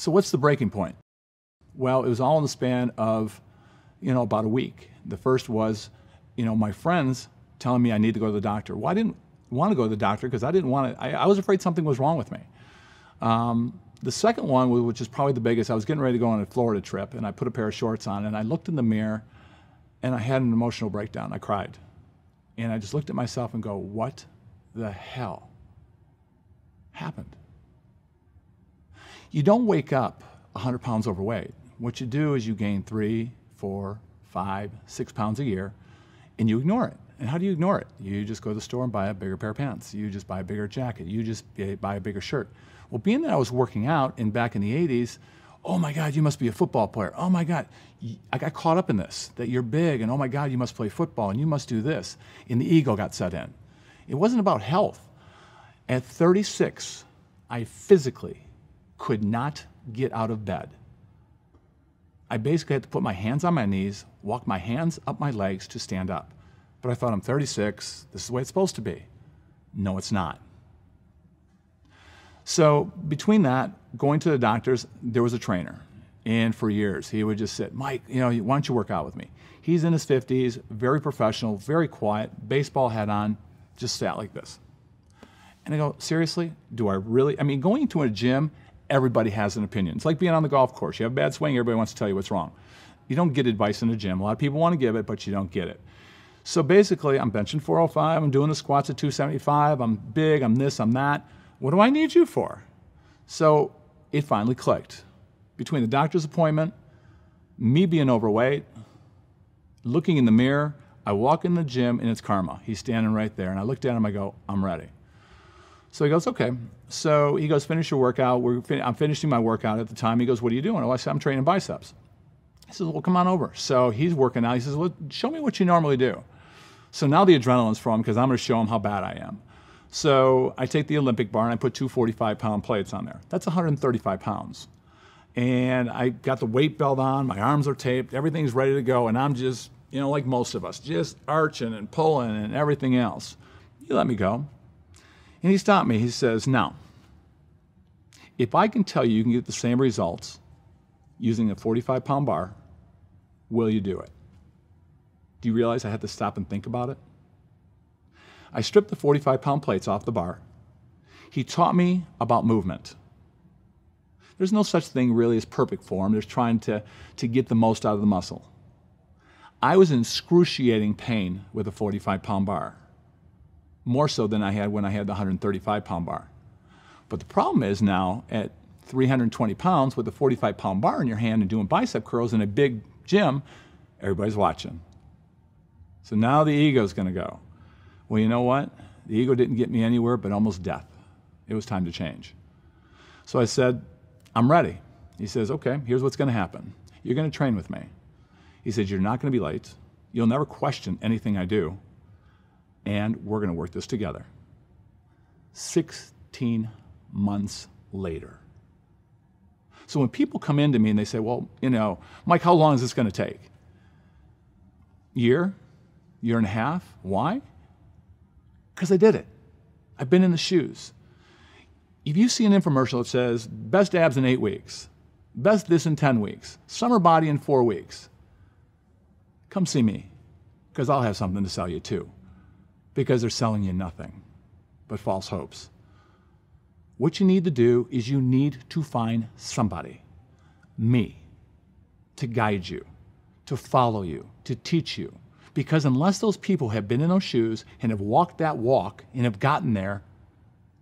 So what's the breaking point? Well, it was all in the span of, about a week. The first was, my friends telling me I need to go to the doctor. Well, I didn't want to go to the doctor because I didn't want to, I was afraid something was wrong with me. The second one, which is probably the biggest, I was getting ready to go on a Florida trip, and I put a pair of shorts on, and I looked in the mirror, and I had an emotional breakdown. I cried. And I just looked at myself and go, what the hell happened? You don't wake up 100 pounds overweight. What you do is you gain 3, 4, 5, 6 pounds a year, and you ignore it. And how do you ignore it? You just go to the store and buy a bigger pair of pants. You just buy a bigger jacket. You just buy a bigger shirt. Well, being that I was working out and back in the 80s, oh my God, you must be a football player. Oh my God, I got caught up in this, that you're big, and oh my God, you must play football, and you must do this. And the ego got set in. It wasn't about health. At 36, I physically could not get out of bed. I basically had to put my hands on my knees, walk my hands up my legs to stand up. But I thought, I'm 36, this is the way it's supposed to be. No, it's not. So between that, going to the doctors, there was a trainer. And for years, he would just sit, Mike, why don't you work out with me? He's in his 50s, very professional, very quiet, baseball hat on, just sat like this. And I go, seriously? Do I really? Going to a gym, everybody has an opinion. It's like being on the golf course. You have a bad swing, everybody wants to tell you what's wrong. You don't get advice in the gym. A lot of people want to give it, but you don't get it. So basically, I'm benching 405, I'm doing the squats at 275, I'm big, I'm this, I'm that. What do I need you for? So it finally clicked. Between the doctor's appointment, me being overweight, looking in the mirror, I walk in the gym and it's Karma. He's standing right there. And I looked at him, I go, I'm ready. So he goes, okay. So he goes, finish your workout. I'm finishing my workout at the time. He goes, what are you doing? I said, I'm training biceps. He says, well, come on over. So he's working out. He says, well, show me what you normally do. So now the adrenaline's flowing because I'm going to show him how bad I am. So I take the Olympic bar and I put 2 45-pound plates on there. That's 135 pounds. And I got the weight belt on, my arms are taped, everything's ready to go, and I'm just, like most of us, just arching and pulling and everything else. He let me go. And he stopped me. He says, now, if I can tell you can get the same results using a 45-pound bar, will you do it? Do you realize I had to stop and think about it? I stripped the 45-pound plates off the bar. He taught me about movement. There's no such thing really as perfect form. There's trying to get the most out of the muscle. I was in excruciating pain with a 45-pound bar, more so than I had when I had the 135-pound bar. But the problem is now at 320 pounds with a 45-pound bar in your hand and doing bicep curls in a big gym, everybody's watching. So now the ego's going to go. Well, you know what? The ego didn't get me anywhere but almost death. It was time to change. So I said, I'm ready. He says, okay, here's what's going to happen. You're going to train with me. He says, you're not going to be late. You'll never question anything I do. And we're going to work this together. 16 months later. So when people come into me and they say, well, Mike, how long is this going to take? Year and a half. Why? Because I did it. I've been in the shoes. If you see an infomercial that says, best abs in 8 weeks, best this in 10 weeks, summer body in 4 weeks, come see me, because I'll have something to sell you too. Because they're selling you nothing but false hopes. What you need to do is you need to find somebody, me, to guide you, to follow you, to teach you. Because unless those people have been in those shoes and have walked that walk and have gotten there,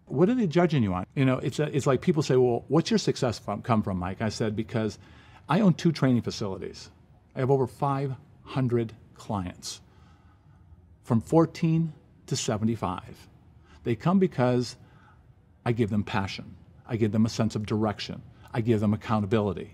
what are they judging you on? It's like people say, well, what's your success come from, Mike? I said, because I own 2 training facilities. I have over 500 clients from 14 to 75. They come because I give them passion. I give them a sense of direction. I give them accountability.